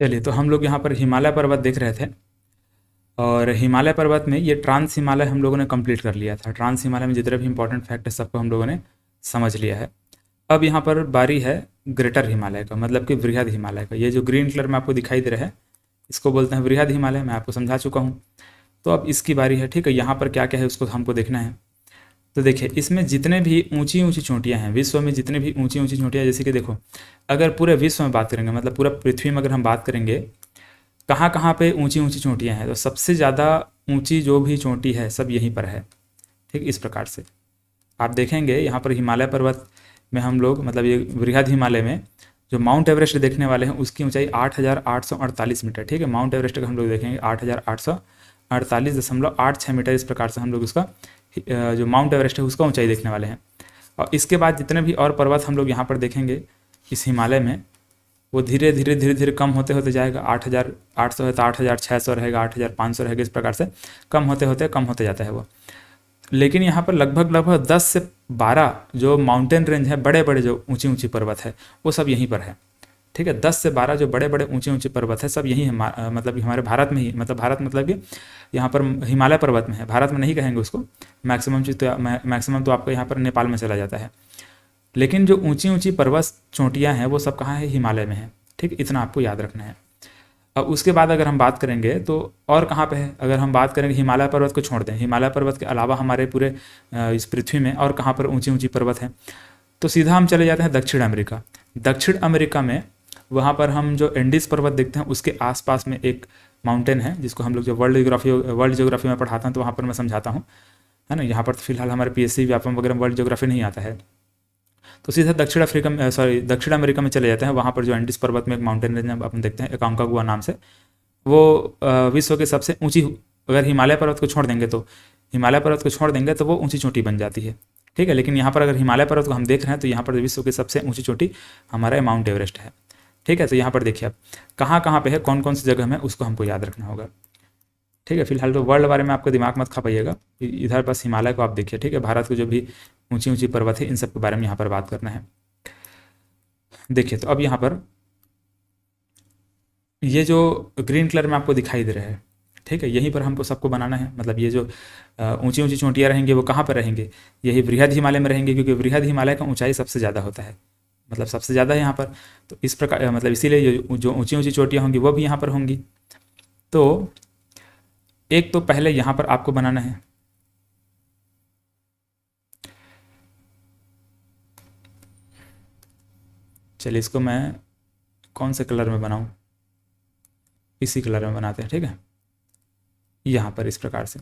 चलिए, तो हम लोग यहाँ पर हिमालय पर्वत देख रहे थे और हिमालय पर्वत में ये ट्रांस हिमालय हम लोगों ने कंप्लीट कर लिया था। ट्रांस हिमालय में जितने भी इंपॉर्टेंट फैक्ट है सबको हम लोगों ने समझ लिया है। अब यहाँ पर बारी है ग्रेटर हिमालय का, मतलब कि वृहद हिमालय का। ये जो ग्रीन कलर में आपको दिखाई दे रहा है इसको बोलते हैं वृहद हिमालय, मैं आपको समझा चुका हूँ। तो अब इसकी बारी है, ठीक है। यहाँ पर क्या क्या है उसको हमको देखना है। तो देखिए, इसमें जितने भी ऊंची ऊंची चोटियाँ हैं विश्व में, जितने भी ऊंची ऊंची चोटियाँ, जैसे कि देखो, अगर पूरे विश्व में बात करेंगे, मतलब पूरा पृथ्वी में अगर हम बात करेंगे कहाँ कहाँ पे ऊंची ऊंची चोटियाँ हैं, तो सबसे ज़्यादा ऊंची जो भी चोटी है सब यहीं पर है। ठीक, इस प्रकार से आप देखेंगे यहाँ पर हिमालय पर्वत में हम लोग, मतलब ये वृहद हिमालय में जो माउंट एवरेस्ट देखने वाले हैं उसकी ऊंचाई 8,848 मीटर। ठीक है, माउंट एवरेस्ट का हम लोग देखेंगे 8,848.86 मीटर। इस प्रकार से हम लोग उसका जो माउंट एवरेस्ट है उसका ऊंचाई देखने वाले हैं। और इसके बाद जितने भी और पर्वत हम लोग यहाँ पर देखेंगे इस हिमालय में, वो धीरे धीरे धीरे धीरे कम होते होते जाएगा। 8,800 है तो 8,600 रहेगा, 8,500 रहेगा, इस प्रकार से कम होते कम होते जाता है वो। लेकिन यहाँ पर लगभग लगभग 10 से 12 जो माउंटेन रेंज है, बड़े बड़े जो ऊंची ऊंची पर्वत है वो सब यहीं पर है। ठीक है, 10 से 12 जो बड़े बड़े ऊंचे ऊंचे पर्वत है सब यहीं है, मतलब कि हमारे भारत में ही, मतलब भारत मतलब कि यहाँ पर हिमालय पर्वत में है। भारत में नहीं कहेंगे उसको, मैक्सिमम चीज़ तो मैक्सिमम तो आपको यहाँ पर नेपाल में चला जाता है। लेकिन जो ऊंची ऊंची पर्वत चोटियाँ हैं वो सब कहाँ है, हिमालय में है। ठीक, इतना आपको याद रखना है। अब उसके बाद अगर हम बात करेंगे तो और कहाँ पे है, अगर हम बात करेंगे हिमालय पर्वत को छोड़ दें, हिमालय पर्वत के अलावा हमारे पूरे इस पृथ्वी में और कहाँ पर ऊंची ऊंची पर्वत हैं, तो सीधा हम चले जाते हैं दक्षिण अमेरिका। दक्षिण अमेरिका में वहाँ पर हम जो एंडीज पर्वत देखते हैं उसके आसपास में एक माउंटेन है जिसको हम लोग जो वर्ल्ड ज्योग्राफी में पढ़ाता हूँ तो वहाँ पर मैं समझाता हूँ, है ना। यहाँ पर तो फिलहाल हमारे पीएससी व्यापम वगैरह वर्ल्ड ज्योग्राफी नहीं आता है। तो सीधा दक्षिण अमेरिका में चले जाते हैं। वहाँ पर जो एंडीज पर्वत में एक माउंटेन रेंज अपन देखते हैं एकांकागुआ नाम से, वो विश्व की सबसे ऊंची, अगर हिमालय पर्वत को छोड़ देंगे तो हिमालय पर्वत को छोड़ देंगे तो वो ऊंची चोटी बन जाती है। ठीक है, लेकिन यहाँ पर अगर हिमालय पर्वत को हम देख रहे हैं तो यहाँ पर विश्व की सबसे ऊंची चोटी हमारा माउंट एवरेस्ट है। ठीक है, तो यहाँ पर देखिए आप कहाँ कहाँ पे है, कौन कौन सी जगह में, उसको हमको याद रखना होगा। ठीक है, फिलहाल तो वर्ल्ड बारे में आपको दिमाग मत खा पाइएगा, इधर बस हिमालय को आप देखिए। ठीक है, भारत को जो भी ऊंची ऊंची पर्वत है इन सब के बारे में यहाँ पर बात करना है। देखिए, तो अब यहाँ पर ये जो ग्रीन कलर में आपको दिखाई दे रहा है, ठीक है, यहीं पर हमको सबको बनाना है। मतलब ये जो ऊंची ऊंची चोटियाँ रहेंगी वो कहाँ पर रहेंगे, यही वृहद हिमालय में रहेंगे, क्योंकि वृहद हिमालय का ऊंचाई सबसे ज़्यादा होता है, मतलब सबसे ज़्यादा है यहाँ पर। तो इस प्रकार मतलब इसीलिए जो ऊंची ऊंची चोटियाँ होंगी वो भी यहाँ पर होंगी। तो एक तो पहले यहाँ पर आपको बनाना है, चलिए इसको मैं कौन से कलर में बनाऊँ, इसी कलर में बनाते हैं। ठीक है, यहाँ पर इस प्रकार से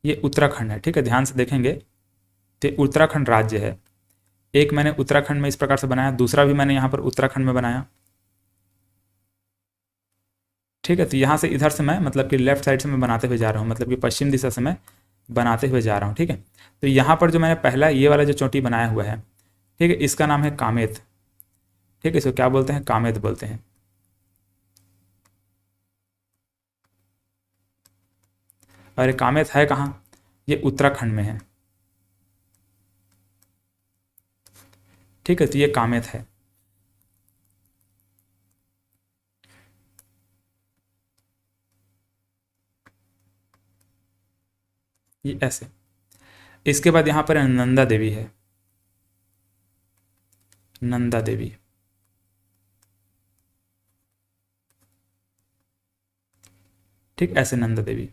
ये उत्तराखंड है। ठीक है, ध्यान से देखेंगे तो उत्तराखंड राज्य है। एक मैंने उत्तराखंड में इस प्रकार से बनाया, दूसरा भी मैंने यहाँ पर उत्तराखंड में बनाया। ठीक है, तो यहाँ से इधर से मैं, मतलब कि लेफ्ट साइड से मैं बनाते हुए जा रहा हूँ, मतलब कि पश्चिम दिशा से मैं बनाते हुए जा रहा हूँ। ठीक है, तो यहाँ पर जो मैंने पहला ये वाला जो चोटी बनाया हुआ है, ठीक है, इसका नाम है कामेत। ठीक है, इसको क्या बोलते हैं, कामेत बोलते हैं। और ये कामेत है कहाँ, ये उत्तराखंड में है। ठीक है, तो ये कामेत है। ये ऐसे, इसके बाद यहाँ पर नंदा देवी है, नंदा देवी। ठीक, ऐसे नंदा देवी।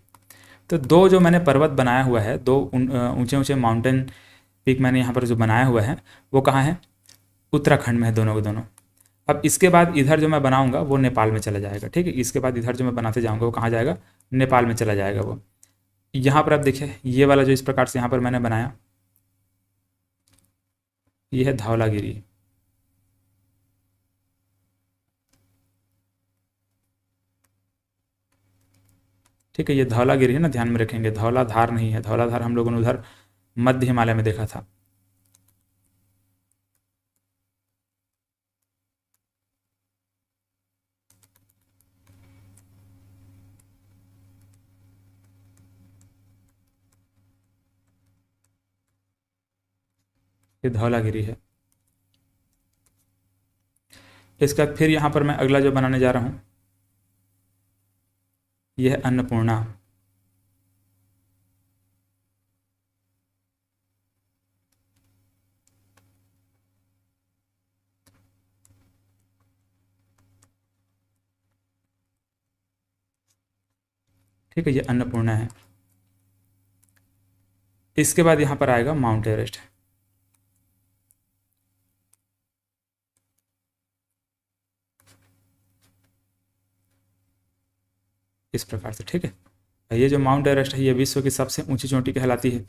तो दो जो मैंने पर्वत बनाया हुआ है, दो ऊंचे ऊंचे माउंटेन पीक मैंने यहाँ पर जो बनाया हुआ है वो कहाँ है, उत्तराखंड में है, दोनों के दोनों। अब इसके बाद इधर जो मैं बनाऊंगा वो नेपाल में चला जाएगा। ठीक है, इसके बाद इधर जो मैं बनाते जाऊंगा वो कहाँ जाएगा, नेपाल में चला जाएगा वो। यहाँ पर आप देखिए ये वाला जो इस प्रकार से यहाँ पर मैंने बनाया, ये है धौलागिरी। ठीक है, ये धौलागिरी है ना, ध्यान में रखेंगे, धौलाधार नहीं है। धौलाधार हम लोगों ने उधर मध्य हिमालय में देखा था। ये धौलागिरी है। इसके बाद फिर यहाँ पर मैं अगला जो बनाने जा रहा हूँ यह है अन्नपूर्णा। ठीक है, ये अन्नपूर्णा है। इसके बाद यहाँ पर आएगा माउंट एवरेस्ट। इस प्रकार से, ठीक है। ये जो माउंट एवरेस्ट है ये विश्व की सबसे ऊंची चोटी कहलाती है।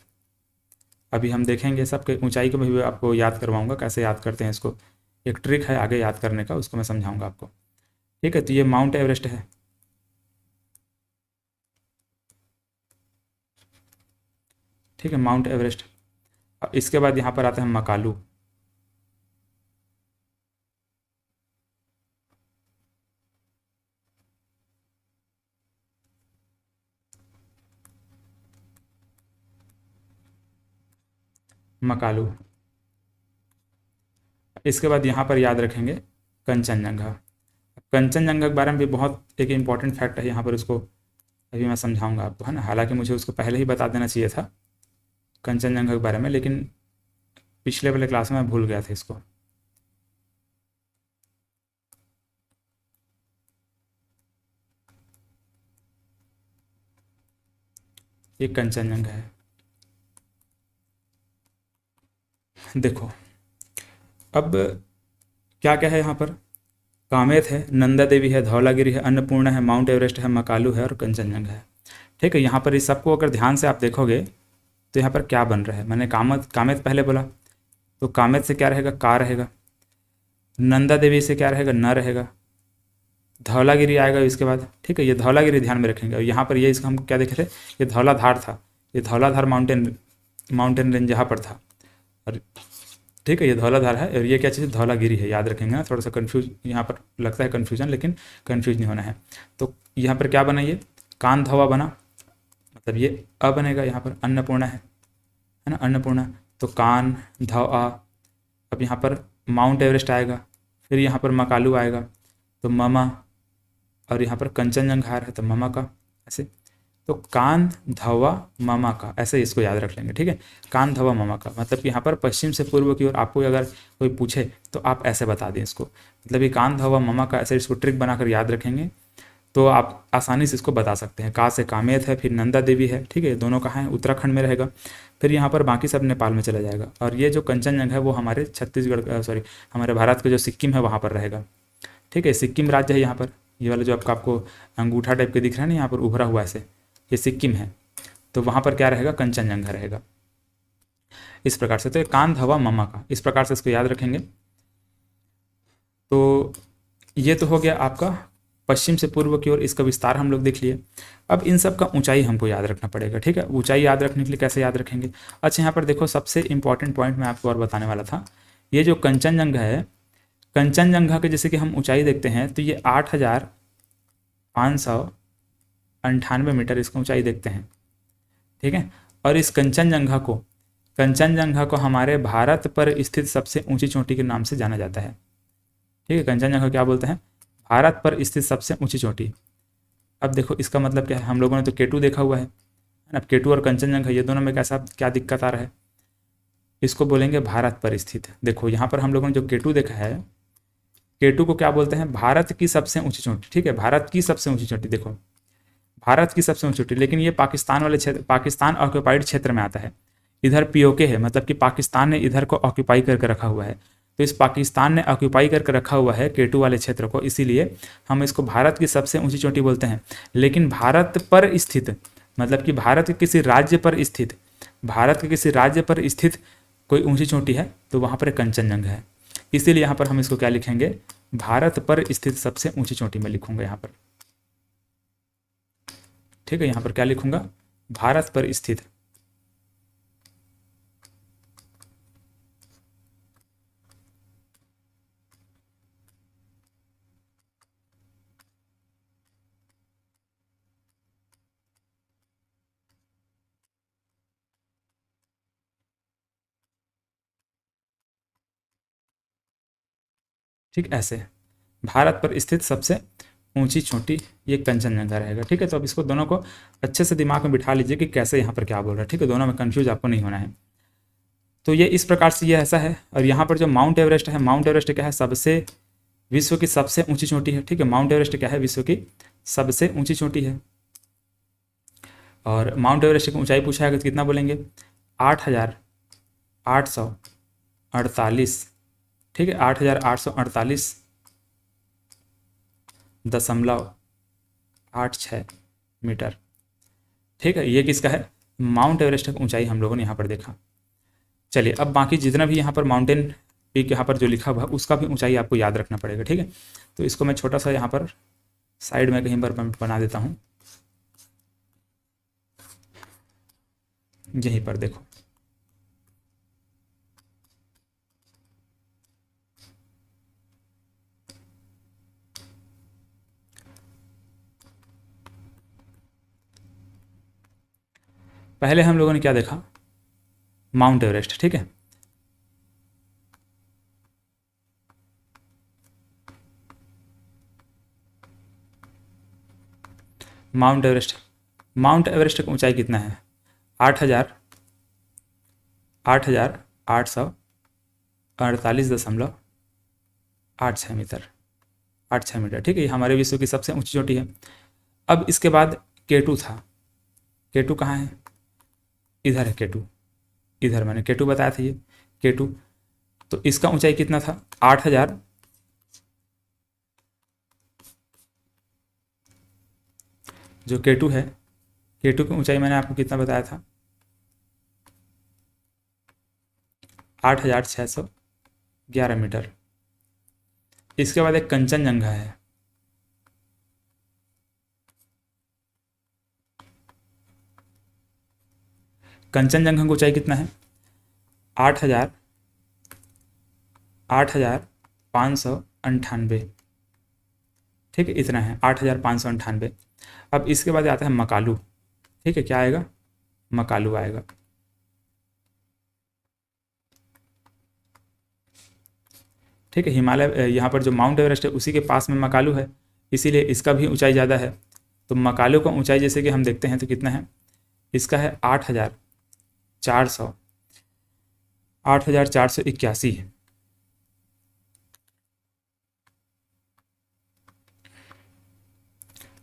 अभी हम देखेंगे सबके ऊंचाई को भी आपको याद करवाऊंगा, कैसे याद करते हैं इसको। एक ट्रिक है आगे याद करने का, उसको मैं समझाऊंगा आपको। ठीक है, तो ये माउंट एवरेस्ट है। ठीक है, माउंट एवरेस्ट। इसके बाद यहाँ पर आते हैं मकालू। मकालू। इसके बाद यहाँ पर याद रखेंगे कंचनजंगा। कंचनजंगा के बारे में भी बहुत एक इम्पॉर्टेंट फैक्ट है यहाँ पर, उसको अभी मैं समझाऊंगा आपको, है ना। हालांकि मुझे उसको पहले ही बता देना चाहिए था कंचनजंगा के बारे में, लेकिन पिछले वाले क्लास में मैं भूल गया था इसको। ये कंचनजंगा है। देखो अब क्या क्या है यहाँ पर, कामेत है, नंदा देवी है, धौलागिरी है, अन्नपूर्णा है, माउंट एवरेस्ट है, मकालू है और कंचनजंगा है। ठीक है, यहाँ पर इस सबको अगर ध्यान से आप देखोगे तो यहाँ पर क्या बन रहा है। मैंने कामेत पहले बोला, तो कामेत से क्या रहेगा, का रहेगा। नंदा देवी से क्या रहेगा, न रहेगा। धौलागिरी आएगा इसके बाद। ठीक है, ये धौलागिरी ध्यान में रखेंगे। और यहाँ पर ये इसका हम क्या देखे थे, ये धौलाधार था। ये धौलाधार माउंटेन रेंज यहाँ पर था। और ठीक है, ये धौलाधार है और ये क्या चीज़, धौलागिरी है। याद रखेंगे ना, थोड़ा सा कन्फ्यूज यहाँ पर लगता है कन्फ्यूजन, लेकिन कन्फ्यूज नहीं होना है। तो यहाँ पर क्या बना, ये कान धवा बना, मतलब ये अ बनेगा। यहाँ पर अन्नपूर्णा है ना, अन्नपूर्णा। तो कान धव आ। अब यहाँ पर माउंट एवरेस्ट आएगा, फिर यहाँ पर मकालू आएगा तो ममा, और यहाँ पर कंचनजंगा है तो ममा का, ऐसे। तो कान धवा ममा का, ऐसे इसको याद रख लेंगे। ठीक है, कान धवा ममा का मतलब कि यहाँ पर पश्चिम से पूर्व की ओर आपको अगर कोई पूछे तो आप ऐसे बता दें इसको, मतलब ये कान धवा ममा का, ऐसे इसको ट्रिक बनाकर याद रखेंगे तो आप आसानी से इसको बता सकते हैं। का से कामेत है, फिर नंदा देवी है। ठीक है, दोनों कहाँ है, उत्तराखंड में रहेगा। फिर यहाँ पर बाकी सब नेपाल में चला जाएगा। और ये जो कंचनजंगा है वो हमारे छत्तीसगढ़ सॉरी हमारे भारत का जो सिक्किम है वहाँ पर रहेगा। ठीक है, सिक्किम राज्य है यहाँ पर। ये वाला जो आपको अंगूठा टाइप के दिख रहा है ना यहाँ पर उभरा हुआ ऐसे, ये सिक्किम है। तो वहाँ पर क्या रहेगा, कंचनजंगा रहेगा। इस प्रकार से, तो ये कान धवा ममा का, इस प्रकार से इसको याद रखेंगे। तो ये तो हो गया आपका पश्चिम से पूर्व की ओर, इसका विस्तार हम लोग देख लिए। अब इन सब का ऊंचाई हमको याद रखना पड़ेगा। ठीक है, ऊंचाई याद रखने के लिए कैसे याद रखेंगे। अच्छा, यहाँ पर देखो सबसे इंपॉर्टेंट पॉइंट मैं आपको और बताने वाला था। ये जो कंचनजंगा है, कंचनजंगा के जैसे कि हम ऊंचाई देखते हैं तो ये 8,598 मीटर इसका ऊंचाई देखते हैं। ठीक है, और इस कंचनजंगा को हमारे भारत पर स्थित सबसे ऊंची चोटी के नाम से जाना जाता है। ठीक है, कंचनजंगा क्या बोलते हैं, भारत पर स्थित सबसे ऊंची चोटी। अब देखो इसका मतलब क्या है, हम लोगों ने तो केटू देखा हुआ है। अब केटू और कंचनजंगा ये दोनों में कैसा क्या दिक्कत आ रहा है, इसको बोलेंगे भारत पर स्थित। देखो यहाँ पर हम लोगों ने जो केटू देखा है, केटू को क्या बोलते हैं, भारत की सबसे ऊंची चोटी। ठीक है, भारत की सबसे ऊंची चोटी, देखो भारत की सबसे ऊंची चोटी, लेकिन ये पाकिस्तान वाले क्षेत्र, पाकिस्तान ऑक्यूपाइड क्षेत्र में आता है। इधर पीओके है, मतलब कि पाकिस्तान ने इधर को ऑक्यूपाई करके रखा हुआ है। तो इस पाकिस्तान ने ऑक्यूपाई करके रखा हुआ है केटू वाले क्षेत्र को, इसीलिए हम इसको भारत की सबसे ऊंची चोटी बोलते हैं। लेकिन भारत पर स्थित मतलब कि भारत के किसी राज्य पर स्थित, भारत के किसी राज्य पर स्थित कोई ऊंची चोटी है तो वहाँ पर कंचनजंगा है। इसीलिए यहाँ पर हम इसको क्या लिखेंगे, भारत पर स्थित सबसे ऊंची चोटी में लिखूंगा यहाँ पर। ठीक है, यहाँ पर क्या लिखूंगा, भारत पर स्थित। ठीक, ऐसे। भारत पर स्थित सबसे ऊंची चोटी ये कंचनजंगा रहेगा। ठीक है, तो अब इसको दोनों को अच्छे से दिमाग में बिठा लीजिए कि कैसे यहाँ पर क्या बोल रहा है। ठीक है, दोनों में कंफ्यूज आपको नहीं होना है। तो ये इस प्रकार से ये ऐसा है। और यहाँ पर जो माउंट एवरेस्ट है, माउंट एवरेस्ट क्या है, सबसे विश्व की सबसे ऊंची चोटी है। ठीक है, माउंट एवरेस्ट क्या है, विश्व की सबसे ऊंची चोटी है। और माउंट एवरेस्ट की ऊंचाई पूछा है तो कितना बोलेंगे, 8,848। ठीक है, 8,848.86 मीटर। ठीक है, ये किसका है, माउंट एवरेस्ट की ऊंचाई हम लोगों ने यहाँ पर देखा। चलिए, अब बाकी जितना भी यहाँ पर माउंटेन पीक यहाँ पर जो लिखा हुआ उसका भी ऊंचाई आपको याद रखना पड़ेगा। ठीक है, तो इसको मैं छोटा सा यहाँ पर साइड में कहीं पर बना देता हूँ, यहीं पर देखो। पहले हम लोगों ने क्या देखा, माउंट एवरेस्ट। ठीक है, माउंट एवरेस्ट, माउंट एवरेस्ट की ऊंचाई कितना है, 8,848.86 मीटर, 86 मीटर। ठीक है, ये हमारे विश्व की सबसे ऊंची चोटी है। अब इसके बाद केटू था। केटू कहाँ है, इधर है केटू, इधर मैंने केटू बताया था, ये केटू। तो इसका ऊंचाई कितना था, 8,000, जो केटू है, केटू की ऊंचाई मैंने आपको कितना बताया था, 8,611 मीटर। इसके बाद एक कंचनजंगा है, कंचनजंगा की ऊंचाई कितना है, 8,598। ठीक है, इतना है, 8,598। अब इसके बाद आता है मकालू। ठीक है, क्या आएगा, मकालू आएगा। ठीक है, हिमालय यहाँ पर जो माउंट एवरेस्ट है उसी के पास में मकालू है, इसीलिए इसका भी ऊंचाई ज़्यादा है। तो मकालू का ऊंचाई जैसे कि हम देखते हैं तो कितना है, इसका है 8,481।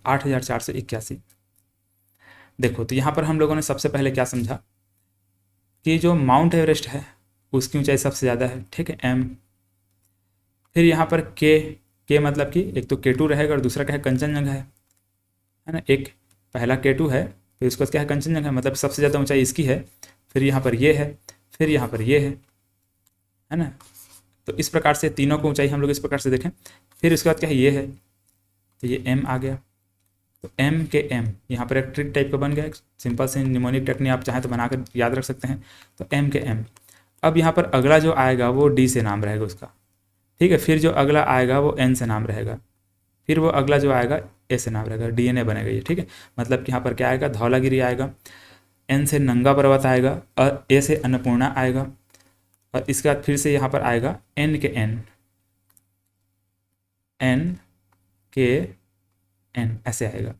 8,481। देखो, तो यहाँ पर हम लोगों ने सबसे पहले क्या समझा कि जो माउंट एवरेस्ट है उसकी ऊंचाई सबसे ज़्यादा है। ठीक है, एम। फिर यहाँ पर के मतलब कि एक तो केटू रहेगा और दूसरा क्या है, कंचनजंगा है ना। एक पहला केटू है, फिर उसके बाद क्या है, कंचनजंगा है, मतलब सबसे ज़्यादा ऊंचाई इसकी है। फिर यहाँ पर ये है, फिर यहाँ पर ये है ना। तो इस प्रकार से तीनों को ऊंचाई हम लोग इस प्रकार से देखें। फिर उसके बाद क्या है, ये है, तो ये एम आ गया। तो एम के एम यहाँ पर एक ट्रिक टाइप का बन गया, एक सिंपल सी निमोनिक टेक्निक आप चाहें तो बनाकर याद रख सकते हैं। तो एम के एम। अब यहाँ पर अगला जो आएगा वो डी से नाम रहेगा उसका। ठीक है, फिर जो अगला आएगा वो एन से नाम रहेगा, फिर वो अगला जो आएगा ए से नाम रहेगा, डीएनए बनेगा ये। ठीक है, मतलब कि यहाँ पर क्या आएगा, धौलागिरी आएगा, एन से नंगा पर्वत आएगा, और ए से अन्नपूर्णा आएगा, और इसके बाद फिर से यहाँ पर आएगा एन के एन, एन के एन, ऐसे आएगा।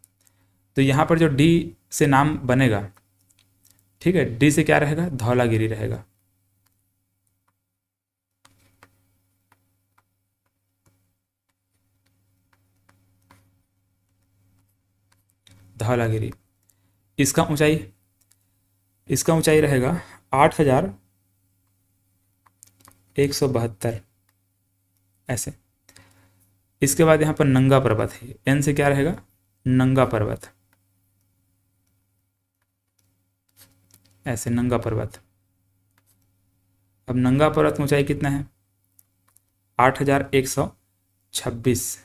तो यहाँ पर जो डी से नाम बनेगा, ठीक है, डी से क्या रहेगा, धौलागिरी रहेगा। धौलागिरी, इसका ऊंचाई रहेगा 8,172 ऐसे। इसके बाद यहाँ पर नंगा पर्वत है, एन से क्या रहेगा, नंगा पर्वत, ऐसे नंगा पर्वत। अब नंगा पर्वत की ऊंचाई कितना है, 8,126।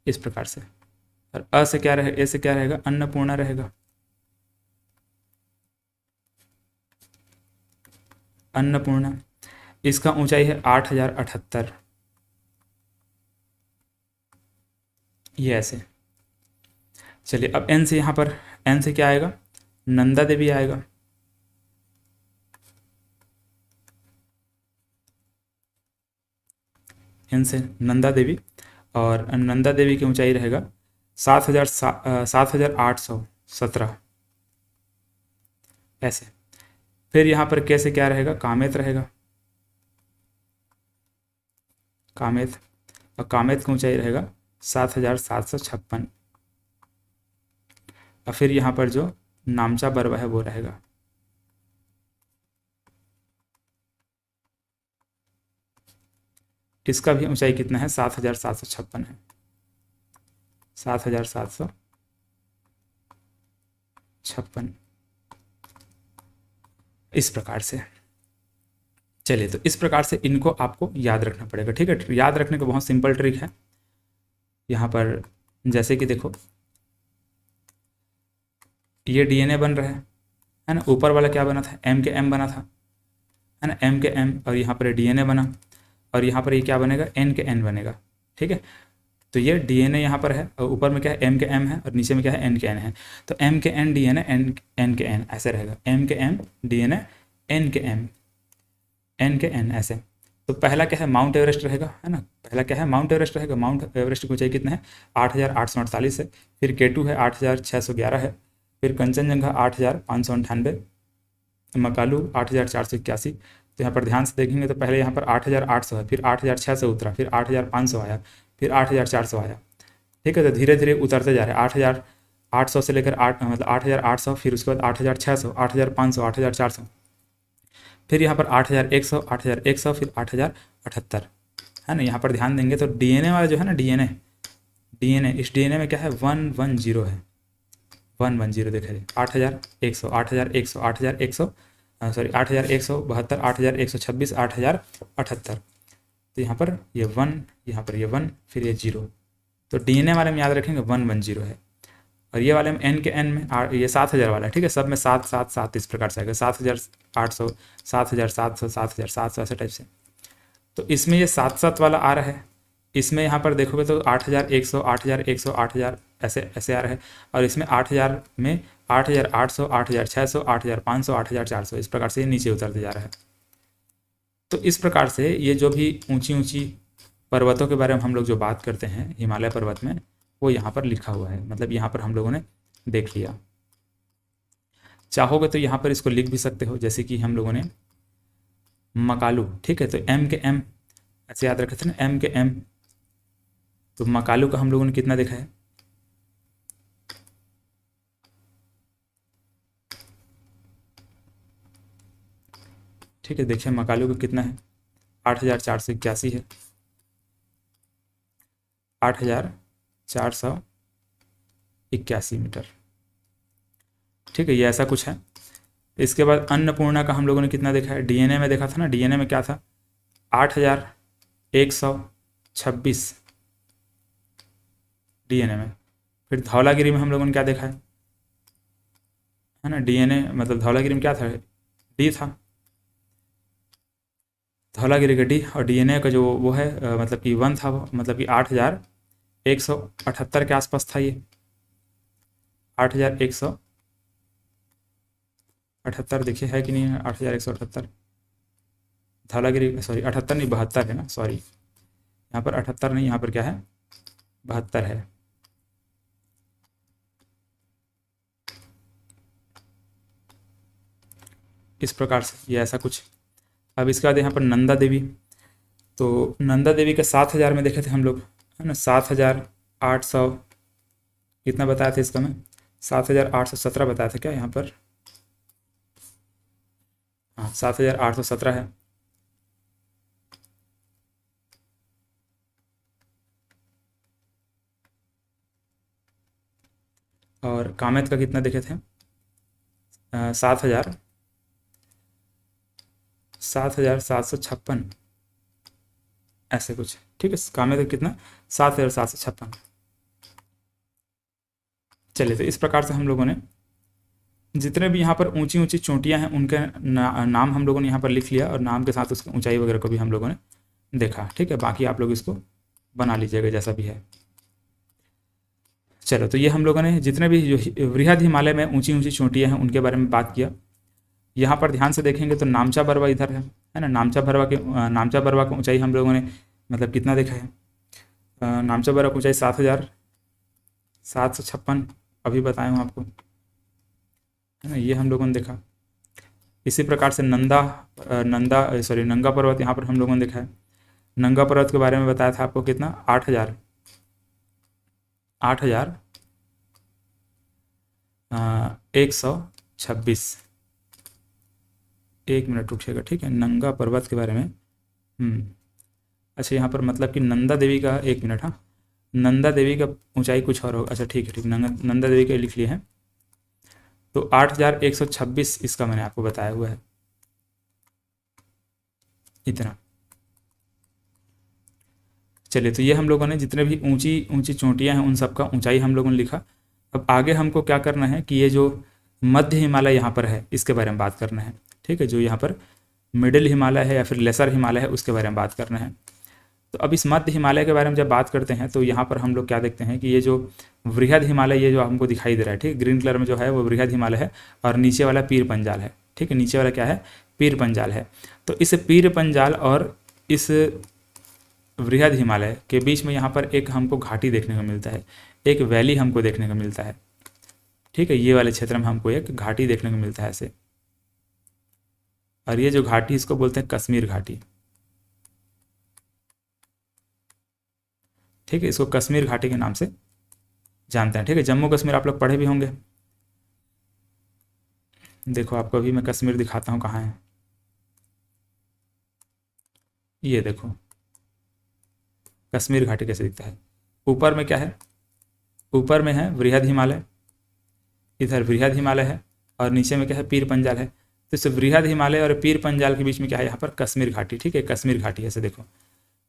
इस प्रकार से। और अ से क्या रहेगा, ए से क्या रहेगा, अन्नपूर्णा रहेगा, अन्नपूर्णा। इसका ऊंचाई है 8,078, ये ऐसे। चलिए, अब एन से यहाँ पर, एन से क्या आएगा, नंदा देवी आएगा, हिंस है नंदा देवी, और नंदा देवी की ऊंचाई रहेगा 7,817 ऐसे। फिर यहाँ पर कैसे क्या रहेगा, कामेत रहेगा, कामेत, और कामेत की ऊंचाई रहेगा 7,756। और फिर यहाँ पर जो नामचा बरवा है वो रहेगा, इसका भी ऊंचाई कितना है, 7,756 है, 7,756 इस प्रकार से। चलिए, तो इस प्रकार से इनको आपको याद रखना पड़ेगा, ठीक है। याद रखने का बहुत सिंपल ट्रिक है यहाँ पर, जैसे कि देखो ये डीएनए बन रहा है ना, ऊपर वाला क्या बना था, एम के एम बना था, है ना, एम के एम, और यहाँ पर डीएनए बना, और यहाँ पर ये क्या बनेगा, एन के एन बनेगा, ठीक है। तो ये डीएनए यहाँ पर है, और ऊपर में क्या है, एम के एम है, और नीचे में क्या है, एन के एन है। तो एम के एन डीएनए एन के एन ऐसे रहेगा, एम के एम डीएनए एन के एम एन के एन ऐसे। तो पहला क्या है, माउंट एवरेस्ट रहेगा, है ना, पहला क्या है, माउंट एवरेस्ट रहेगा। माउंट एवरेस्ट की ऊंचाई कितना है, 8,848 है। फिर केटू है 8,611 है। फिर कंचनजंगा 8,598, मकालू 8,481। तो यहाँ पर ध्यान से देखेंगे तो पहले यहाँ पर 8,800 है, फिर 8,600 उतरा, फिर 8,500 आया, फिर 8,400 आया, ठीक है। तो धीरे धीरे उतरते जा रहे हैं, 8,800 से लेकर 8,800, फिर उसके बाद 8,600, 8,500, 8,400, फिर यहाँ पर 8,100, 8,100, फिर 8,078, है ना। यहाँ पर ध्यान देंगे तो डीएनए वाला जो है ना, डीएनए इस डीएनए में क्या है, 110 है, 110 देखिए, 8,100, 8,100, 8,100, सॉरी 8,172, 8,126, 8,078। तो यहाँ पर ये 1, यहाँ पर ये 1, फिर ये 0। तो डीएनए वाले में याद रखेंगे 110 है, और ये वाले में एन के एन में ये 7,000 वाला है, ठीक है। सब में 7 7 7 इस प्रकार से आएगा, 7,800, 7,700, 7,700 ऐसे टाइप से। तो इसमें ये 7 7 वाला आ रहा है, इसमें यहाँ पर देखोगे तो 8,100, 8,100, 8,000 ऐसे ऐसे आ रहा है, और इसमें 8,000 में 8,800, 8,600, 8,500, 8,400 इस प्रकार से ये नीचे उतरते जा रहा है। तो इस प्रकार से ये जो भी ऊंची ऊंची पर्वतों के बारे में हम लोग जो बात करते हैं हिमालय पर्वत में, वो यहाँ पर लिखा हुआ है, मतलब यहाँ पर हम लोगों ने देख लिया। चाहोगे तो यहाँ पर इसको लिख भी सकते हो, जैसे कि हम लोगों ने मकालू, ठीक है। तो एम के एम ऐसे याद रखे थे ना, एम के एम। तो मकालू का हम लोगों ने कितना देखा है, ठीक है। देखिए मकालू का कितना है, 8,481 है, 8,481 मीटर, ठीक है। ये ऐसा कुछ है। इसके बाद अन्नपूर्णा का हम लोगों ने कितना देखा है, डीएनए में देखा था ना, डीएनए में क्या था, 8,126 डीएनए में। फिर धौलागिरी में हम लोगों ने क्या देखा है ना, डीएनए मतलब धौलागिरी में क्या था, डी था, धौलागिरी का डी, और डीएनए का जो वो है मतलब कि 1 था, वो मतलब कि 8,178 के आसपास था ये, 8,178 देखिए है कि नहीं है, 8,178 धौलागिरी, सॉरी 78 नहीं 72 है ना, सॉरी यहाँ पर 78 नहीं, यहाँ पर क्या है 72 है। इस प्रकार से ये ऐसा कुछ। अब इसके बाद यहाँ पर नंदा देवी, तो नंदा देवी का 7,000 में देखे थे हम लोग, है ना, 7,800 कितना बताया था इसका, मैं 7,817 बताया था क्या यहाँ पर, हाँ 7,817 है। और कामेत का कितना देखे थे, 7,756 ऐसे कुछ, ठीक है। कामेत का कितना, 7,756। चलिए, तो इस प्रकार से हम लोगों ने जितने भी यहाँ पर ऊंची ऊंची चोटियाँ हैं उनके नाम हम लोगों ने यहाँ पर लिख लिया, और नाम के साथ उसकी ऊंचाई वगैरह को भी हम लोगों ने देखा, ठीक है। बाकी आप लोग इसको बना लीजिएगा जैसा भी है। चलो, तो ये हम लोगों ने जितने भी जो वृहद हिमालय में ऊंची ऊंची चोटियाँ हैं उनके बारे में बात किया। यहाँ पर ध्यान से देखेंगे तो नामचा बरवा इधर है ना, नामचा बरवा की ऊंचाई हम लोगों ने मतलब कितना देखा है, नामचा बर्फ ऊंचाई 7,756 अभी बताया हूँ आपको, है ना, ये हम लोगों ने देखा। इसी प्रकार से नंगा पर्वत यहाँ पर हम लोगों ने देखा है। नंगा पर्वत के बारे में बताया था आपको कितना, 8,126। एक मिनट रुकिएगा, ठीक है, नंगा पर्वत के बारे में। अच्छा, यहाँ पर मतलब कि नंदा देवी का, एक मिनट, हाँ, नंदा देवी का ऊंचाई कुछ और होगा। अच्छा ठीक है, ठीक, नंदा देवी का लिख लिए हैं। तो 8,126 इसका मैंने आपको बताया हुआ है, इतना। चलिए, तो ये हम लोगों ने जितने भी ऊंची ऊंची चोटियां हैं उन सब का ऊंचाई हम लोगों ने लिखा। अब आगे हमको क्या करना है कि ये जो मध्य हिमालय यहाँ पर है इसके बारे में बात करना है, ठीक है, जो यहाँ पर मिडिल हिमालय है या फिर लेसर हिमालय है उसके बारे में बात करना है। तो अब इस मध्य हिमालय के बारे में जब बात करते हैं तो यहाँ पर हम लोग क्या देखते हैं कि ये जो वृहद हिमालय, ये जो हमको दिखाई दे रहा है, ठीक, ग्रीन कलर में जो है वो वृहद हिमालय है, और नीचे वाला पीर पंजाल है, ठीक है, नीचे वाला क्या है, पीर पंजाल है। तो इस पीर पंजाल और इस वृहद हिमालय के बीच में यहाँ पर एक हमको घाटी देखने को मिलता है, एक वैली हमको देखने को मिलता है, ठीक है, ये वाले क्षेत्र में हमको एक घाटी देखने को मिलता है ऐसे। और ये जो घाटी इसको बोलते हैं कश्मीर घाटी, ठीक है, इसको कश्मीर घाटी के नाम से जानते हैं, ठीक है। जम्मू कश्मीर आप लोग पढ़े भी होंगे। देखो आपको अभी मैं कश्मीर दिखाता हूँ कहाँ है, ये देखो कश्मीर घाटी कैसे दिखता है। ऊपर में क्या है, ऊपर में है वृहद हिमालय, इधर वृहद हिमालय है, और नीचे में क्या है, पीर पंजाल है। तो इस वृहद हिमालय और पीर पंजाल के बीच में क्या है, यहाँ पर कश्मीर घाटी, ठीक है, कश्मीर घाटी ऐसे देखो।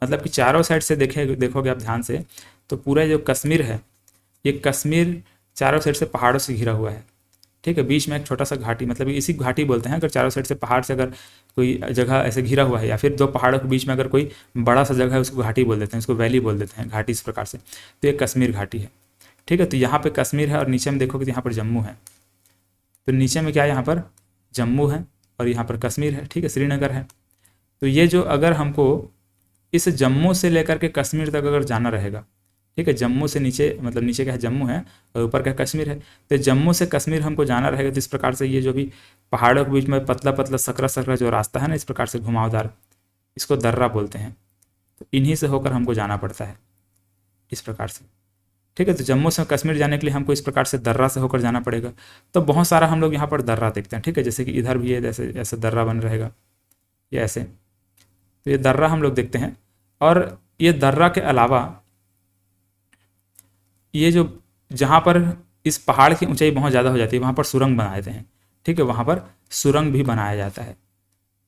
मतलब कि चारों साइड से देखोगे आप ध्यान से, तो पूरा जो कश्मीर है, ये कश्मीर चारों साइड से पहाड़ों से घिरा हुआ है, ठीक है। बीच में एक छोटा सा घाटी, मतलब इसी घाटी बोलते हैं अगर चारों साइड से पहाड़ से अगर कोई जगह ऐसे घिरा हुआ है, या फिर दो पहाड़ों के बीच में अगर कोई बड़ा सा जगह है उसको घाटी बोल देते हैं, उसको वैली बोल देते हैं, घाटी इस प्रकार से। तो ये कश्मीर घाटी है, ठीक है। तो यहाँ पे कश्मीर है और नीचे में देखोगे तो यहाँ पर जम्मू है। तो नीचे में क्या है, यहाँ पर जम्मू है और यहाँ पर कश्मीर है, ठीक है, श्रीनगर है। तो ये जो अगर हमको इस जम्मू से लेकर के कश्मीर तक अगर जाना रहेगा, ठीक है, जम्मू से नीचे, मतलब नीचे क्या है, जम्मू है और ऊपर क्या कश्मीर है। तो जम्मू से कश्मीर हमको जाना रहेगा तो इस प्रकार से ये जो भी पहाड़ों के बीच में पतला पतला सकरा सकरा जो रास्ता है ना, इस प्रकार से घुमावदार, इसको दर्रा बोलते हैं। तो इन्हीं से होकर हमको जाना पड़ता है इस प्रकार से, ठीक है। तो जम्मू से कश्मीर जाने के लिए हमको इस प्रकार से दर्रा से होकर जाना पड़ेगा। तो बहुत सारा हम लोग यहाँ पर दर्रा देखते हैं, ठीक है, जैसे कि इधर भी है, जैसे ऐसे दर्रा बन रहेगा, ये ऐसे। तो ये दर्रा हम लोग देखते हैं। और ये दर्रा के अलावा ये जो जहाँ पर इस पहाड़ की ऊंचाई बहुत ज़्यादा हो जाती है वहाँ पर सुरंग बनाए जाते हैं, ठीक है, वहाँ पर सुरंग भी बनाया जाता है,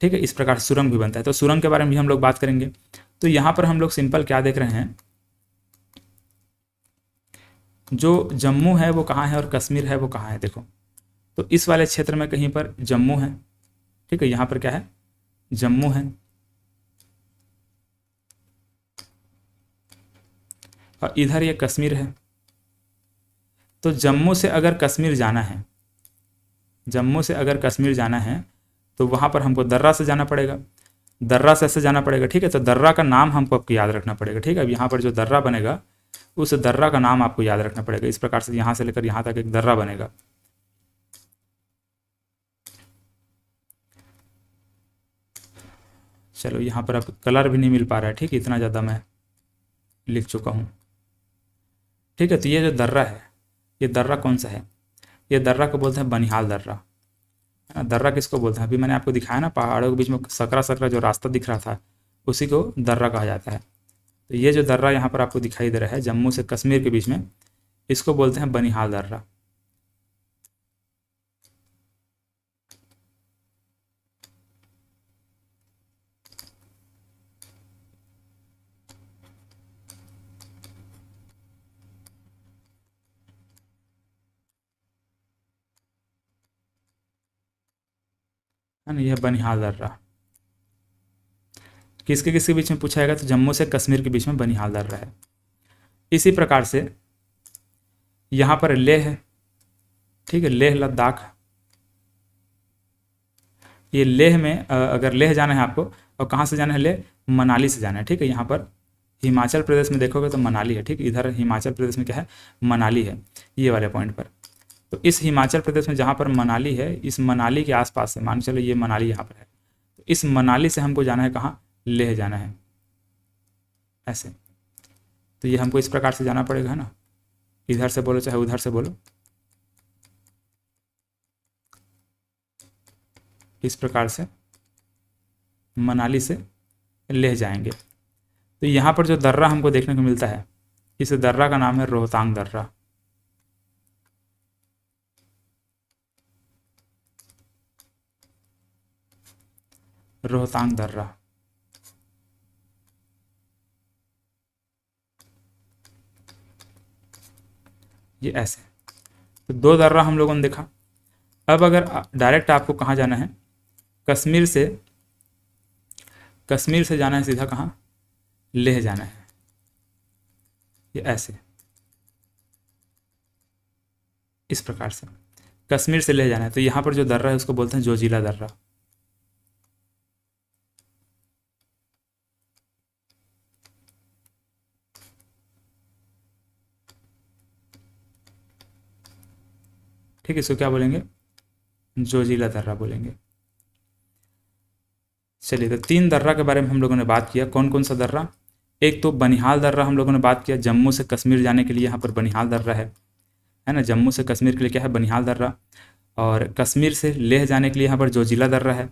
ठीक है, इस प्रकार सुरंग भी बनता है। तो सुरंग के बारे में भी हम लोग बात करेंगे। तो यहाँ पर हम लोग सिंपल क्या देख रहे हैं, जो जम्मू है वो कहाँ है और कश्मीर है वो कहाँ है, देखो। तो इस वाले क्षेत्र में कहीं पर जम्मू है, ठीक है, यहाँ पर क्या है, जम्मू है, और इधर ये कश्मीर है। तो जम्मू से अगर कश्मीर जाना है, जम्मू से अगर कश्मीर जाना है तो वहाँ पर हमको दर्रा से जाना पड़ेगा, दर्रा से ऐसे जाना पड़ेगा, ठीक है। तो दर्रा का नाम हमको आपको याद रखना पड़ेगा, ठीक है। अब यहाँ पर जो दर्रा बनेगा उस दर्रा का नाम आपको याद रखना पड़ेगा। इस प्रकार से यहाँ से लेकर यहाँ तक एक दर्रा बनेगा। चलो, यहाँ पर अब कलर भी नहीं मिल पा रहा है, ठीक है, इतना ज़्यादा मैं लिख चुका हूँ, ठीक है। तो ये जो दर्रा है, ये दर्रा कौन सा है, ये दर्रा को बोलते हैं बनिहाल दर्रा, है ना। दर्रा किसको बोलते हैं, अभी मैंने आपको दिखाया ना, पहाड़ों के बीच में सकरा सकरा जो रास्ता दिख रहा था उसी को दर्रा कहा जाता है। तो ये जो दर्रा यहाँ पर आपको दिखाई दे रहा है जम्मू से कश्मीर के बीच में, इसको बोलते हैं बनिहाल दर्रा। है ना, यह बनिहाल दर्रा किसके किसके बीच में पूछा जाएगा, तो जम्मू से कश्मीर के बीच में बनिहाल दर्रा है। इसी प्रकार से यहाँ पर लेह है, ठीक है, लेह लद्दाख। ये लेह में अगर लेह जाना है आपको, और कहाँ से जाना है, लेह मनाली से जाना है, ठीक है। यहाँ पर हिमाचल प्रदेश में देखोगे तो मनाली है, ठीक, इधर हिमाचल प्रदेश में क्या है, मनाली है, ये वाले पॉइंट पर। तो इस हिमाचल प्रदेश में जहाँ पर मनाली है, इस मनाली के आसपास से, मान चलो ये मनाली यहाँ पर है, तो इस मनाली से हमको जाना है कहाँ, लेह जाना है, ऐसे। तो ये हमको इस प्रकार से जाना पड़ेगा, है ना, इधर से बोलो चाहे उधर से बोलो, इस प्रकार से मनाली से लेह जाएंगे। तो यहाँ पर जो दर्रा हमको देखने को मिलता है, इस दर्रा का नाम है रोहतांग दर्रा। रोहतांग दर्रा, ये ऐसे। तो दो दर्रा हम लोगों ने देखा। अब अगर डायरेक्ट आपको कहाँ जाना है, कश्मीर से जाना है सीधा कहाँ, लेह जाना है, ये ऐसे, इस प्रकार से कश्मीर से लेह जाना है। तो यहाँ पर जो दर्रा है उसको बोलते हैं जोजिला दर्रा। ठीक है, इसको क्या बोलेंगे, जोजिला दर्रा बोलेंगे। चलिए, तो 3 दर्रा के बारे में हम लोगों ने बात किया। कौन कौन सा दर्रा, एक तो बनिहाल दर्रा हम लोगों ने बात किया, जम्मू से कश्मीर जाने के लिए यहाँ पर बनिहाल दर्रा है ना, जम्मू से कश्मीर के लिए क्या है, बनिहाल दर्रा। और कश्मीर से लेह जाने के लिए यहाँ पर जोजिला दर्रा है।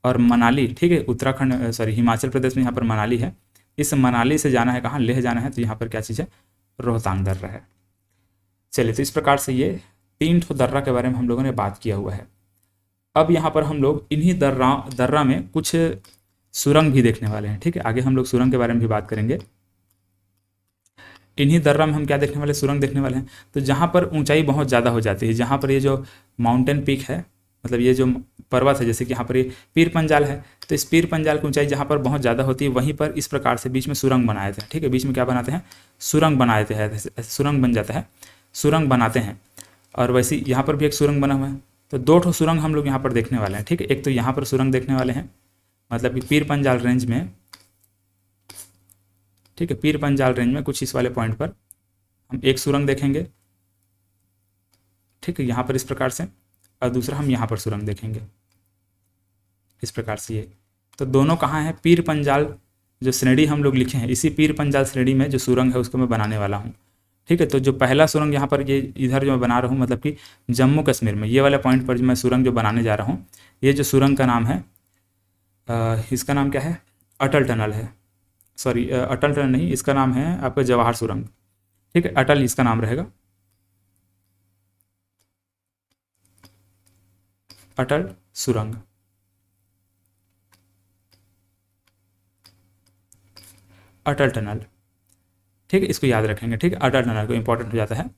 और मनाली, ठीक है, उत्तराखंड सॉरी हिमाचल प्रदेश में यहाँ पर मनाली है, इस मनाली से जाना है कहाँ, लेह जाना है, तो यहाँ पर क्या चीज़ है, रोहतांग दर्रा है। चलिए, तो इस प्रकार से ये 3 ठो दर्रा के बारे में हम लोगों ने बात किया हुआ है। अब यहाँ पर हम लोग इन्हीं दर्रा में कुछ सुरंग भी देखने वाले हैं, ठीक है, आगे हम लोग सुरंग के बारे में भी बात करेंगे। इन्हीं दर्रा में हम क्या देखने वाले, सुरंग देखने वाले हैं। तो जहाँ पर ऊंचाई बहुत ज़्यादा हो जाती है, जहाँ पर ये जो माउंटेन पीक है, मतलब ये जो पर्वत है, जैसे कि यहाँ पर ये पीर पंजाल है, तो इस पीर पंजाल की ऊंचाई जहाँ पर बहुत ज़्यादा होती है, वहीं पर इस प्रकार से बीच में सुरंग बनाए थे, ठीक है, बीच में क्या बनाते हैं, सुरंग बनाए थे, ऐसे सुरंग बन जाता है, सुरंग बनाते हैं। और वैसे यहाँ पर भी एक सुरंग बना हुआ है। तो 2 ठो सुरंग हम लोग यहाँ पर देखने वाले हैं, ठीक है। एक तो यहाँ पर सुरंग देखने वाले हैं, मतलब कि पीर पंजाल रेंज में, ठीक है, पीर पंजाल रेंज में कुछ इस वाले पॉइंट पर हम एक सुरंग देखेंगे, ठीक है, यहाँ पर इस प्रकार से, और दूसरा हम यहाँ पर सुरंग देखेंगे इस प्रकार से। ये तो दोनों कहाँ हैं, पीर पंजाल जो श्रेणी हम लोग लिखे हैं, इसी पीर पंजाल श्रेणी में जो सुरंग है उसको मैं बनाने वाला हूँ, ठीक है। तो जो पहला सुरंग यहाँ पर, ये इधर जो मैं बना रहा हूँ, मतलब कि जम्मू कश्मीर में ये वाला पॉइंट पर जो मैं सुरंग जो बनाने जा रहा हूँ, ये जो सुरंग का नाम है, इसका नाम क्या है, अटल टनल है, सॉरी अटल टनल नहीं, इसका नाम है आपका जवाहर सुरंग, ठीक है, अटल इसका नाम रहेगा, अटल सुरंग, अटल टनल, ठीक है, इसको याद रखेंगे, ठीक है, अटल टनल को इंपॉर्टेंट हो जाता है।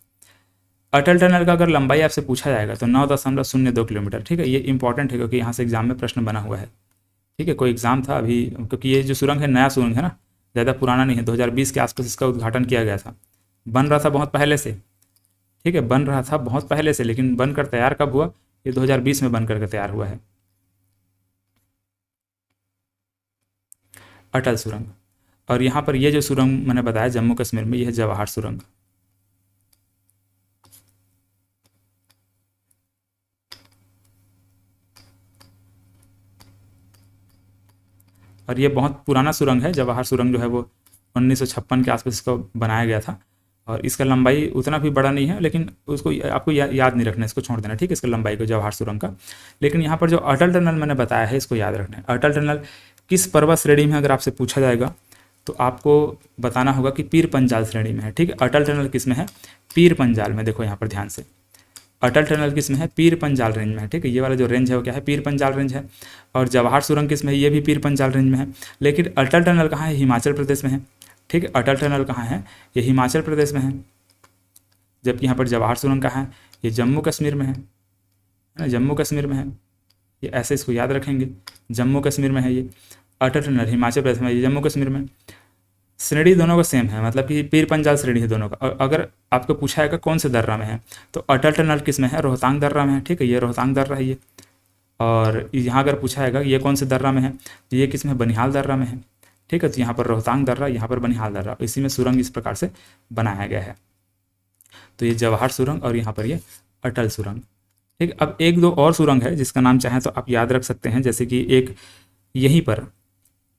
अटल टनल का अगर लंबाई आपसे पूछा जाएगा तो 9.02 किलोमीटर, ठीक है, ये इंपॉर्टेंट है क्योंकि यहाँ से एग्जाम में प्रश्न बना हुआ है, ठीक है, कोई एग्जाम था अभी, क्योंकि ये जो सुरंग है नया सुरंग है ना, ज़्यादा पुराना नहीं है, 2020 के आसपास इसका उद्घाटन किया गया था, बन रहा था बहुत पहले से, ठीक है, बन रहा था बहुत पहले से, लेकिन बनकर तैयार कब हुआ, ये 2020 में बन करके तैयार हुआ है, अटल सुरंग। और यहाँ पर ये जो सुरंग मैंने बताया जम्मू कश्मीर में, ये है जवाहर सुरंग। और ये बहुत पुराना सुरंग है, जवाहर सुरंग जो है वो 1956 के आसपास इसको बनाया गया था। और इसका लंबाई उतना भी बड़ा नहीं है, लेकिन उसको आपको याद नहीं रखना, इसको छोड़ देना, ठीक है, इसका लंबाई को, जवाहर सुरंग का। लेकिन यहाँ पर जो अटल टनल मैंने बताया है, इसको याद रखना है। अटल टनल किस पर्वत श्रेणी में अगर आपसे पूछा जाएगा तो आपको बताना होगा कि पीर पंजाल श्रेणी में है, ठीक है। अटल टनल किस में है, पीर पंजाल में। देखो यहाँ पर ध्यान से, अटल टनल किस में है, पीर पंजाल रेंज में है, ठीक है, ये वाला जो रेंज है वो क्या है, पीर पंजाल रेंज है। और जवाहर सुरंग किस में है, ये भी पीर पंजाल रेंज में है। लेकिन अटल टनल कहाँ है, हिमाचल प्रदेश में है, ठीक है, अटल टनल कहाँ है, ये हिमाचल प्रदेश में है। जबकि यहाँ पर जवाहर सुरंग कहाँ है, ये जम्मू कश्मीर में है ना, जम्मू कश्मीर में है। ये ऐसे इसको याद रखेंगे, जम्मू कश्मीर में है ये, अटल टनल हिमाचल प्रदेश में, ये जम्मू कश्मीर में। श्रेणी दोनों का सेम है, मतलब कि पीर पंजाल श्रेणी है दोनों का। अगर आपको पूछा है कि कौन से दर्रा में है, तो अटल टनल किस में है, रोहतांग दर्रा में है, ठीक है, ये रोहतांग दर्रा है ये। और यहाँ अगर पूछा है ये कौन से दर्रा में है, तो ये किस में, बनिहाल दर्रा में है, ठीक है। तो यहाँ पर रोहतांग दर्रा, यहाँ पर बनिहाल दर्रा, इसी में सुरंग इस प्रकार से बनाया गया है। तो ये जवाहर सुरंग और यहाँ पर ये अटल सुरंग। ठीक। अब एक दो और सुरंग है जिसका नाम चाहें तो आप याद रख सकते हैं, जैसे कि एक यहीं पर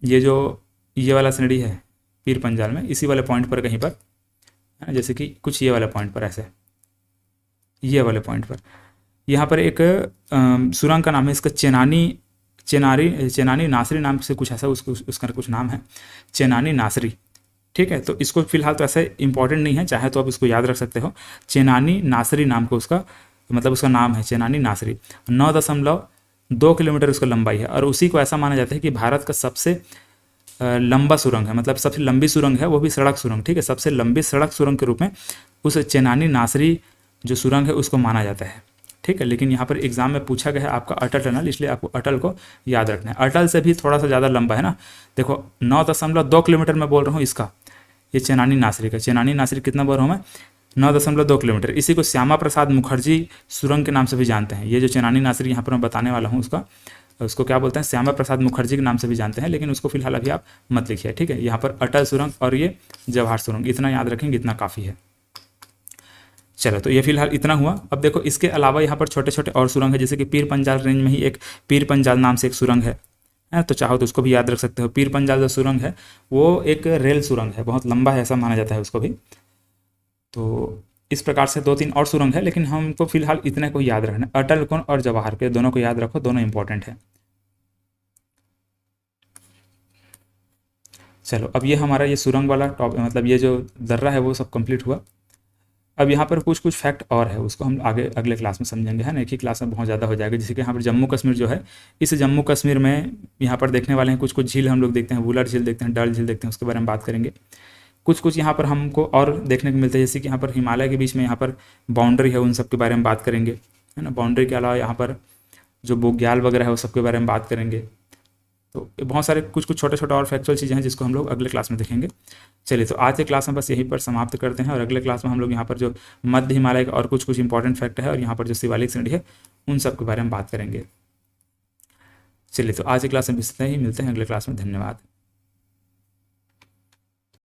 ये जो ये वाला श्रेणी है पीर पंजाल में, इसी वाले पॉइंट पर कहीं पर, जैसे कि कुछ ये वाले पॉइंट पर, ऐसे ये वाले पॉइंट पर यहाँ पर एक सुरंग का नाम है इसका चेनानी नासरी नाम से कुछ ऐसा उसका कुछ नाम है, चेनानी नासरी। ठीक है। तो इसको फिलहाल तो ऐसे इंपॉर्टेंट नहीं है, चाहे तो आप इसको याद रख सकते हो। चेनानी नासरी नाम को उसका मतलब उसका नाम है चेनानी नासरी। 9.2 किलोमीटर उसका लंबाई है और उसी को ऐसा माना जाता है कि भारत का सबसे लंबा सुरंग है, मतलब सबसे लंबी सुरंग है, वो भी सड़क सुरंग। ठीक है। सबसे लंबी सड़क सुरंग के रूप में उस चेनानी नासरी जो सुरंग है उसको माना जाता है। ठीक है। लेकिन यहाँ पर एग्जाम में पूछा गया है आपका अटल टनल, इसलिए आपको अटल को याद रखना है। अटल से भी थोड़ा सा ज़्यादा लंबा है ना, देखो 9.2 किलोमीटर मैं बोल रहा हूँ इसका, ये चेनानी नासरी का। चेनानी नासरी कितना बोल रहा हूँ मैं, 9.2 किलोमीटर। इसी को श्यामा प्रसाद मुखर्जी सुरंग के नाम से भी जानते हैं। ये जो चेनानी नासरी यहाँ पर मैं बताने वाला हूँ उसको क्या बोलते हैं, श्यामा प्रसाद मुखर्जी के नाम से भी जानते हैं, लेकिन उसको फिलहाल अभी आप मत लिखिए। ठीक है। यहाँ पर अटल सुरंग और ये जवाहर सुरंग, इतना याद रखेंगे, इतना काफ़ी है। चलो, तो ये फिलहाल इतना हुआ। अब देखो इसके अलावा यहाँ पर छोटे छोटे और सुरंग है, जैसे कि पीर पंजाल रेंज में ही एक पीर पंजाल नाम से एक सुरंग है, तो चाहो तो उसको भी याद रख सकते हो। पीर पंजाल जो सुरंग है वो एक रेल सुरंग है, बहुत लंबा है ऐसा माना जाता है उसको भी। तो इस प्रकार से 2-3 और सुरंग है, लेकिन हमको फिलहाल इतने को याद रखना है। अटल कोण और जवाहर के दोनों को याद रखो, दोनों इंपॉर्टेंट है। चलो, अब ये हमारा ये सुरंग वाला टॉप मतलब ये जो दर्रा है वो सब कंप्लीट हुआ। अब यहाँ पर कुछ कुछ फैक्ट और है, उसको हम आगे अगले क्लास में समझेंगे, है ना। एक ही क्लास में बहुत ज़्यादा हो जाएगा। जैसे कि यहाँ पर जम्मू कश्मीर जो है, इस जम्मू कश्मीर में यहाँ पर देखने वाले हैं कुछ कुछ झील हम लोग देखते हैं, वुलर झील देखते हैं, डल झील देखते हैं, उसके बारे में बात करेंगे। कुछ कुछ यहाँ पर हमको और देखने को मिलता है, जैसे कि यहाँ पर हिमालय के बीच में यहाँ पर बाउंड्री है, उन सब के बारे में बात करेंगे, है ना। बाउंड्री के अलावा यहाँ पर जो बुग्याल वगैरह है उस सब के बारे में बात करेंगे। तो बहुत सारे कुछ कुछ छोटे छोटे और फैक्चुअल चीज़ें हैं जिसको हम लोग अगले क्लास में देखेंगे। चलिए, तो आज के क्लास में बस यहीं पर समाप्त करते हैं, और अगले क्लास में हम लोग यहाँ पर जो मध्य हिमालय का और कुछ कुछ इंपॉर्टेंट फैक्ट है और यहाँ पर जो शिवालिक श्रेणी है उन सब के बारे में बात करेंगे। चलिए, तो आज की क्लास में इतना ही, मिलते हैं अगले क्लास में। धन्यवाद।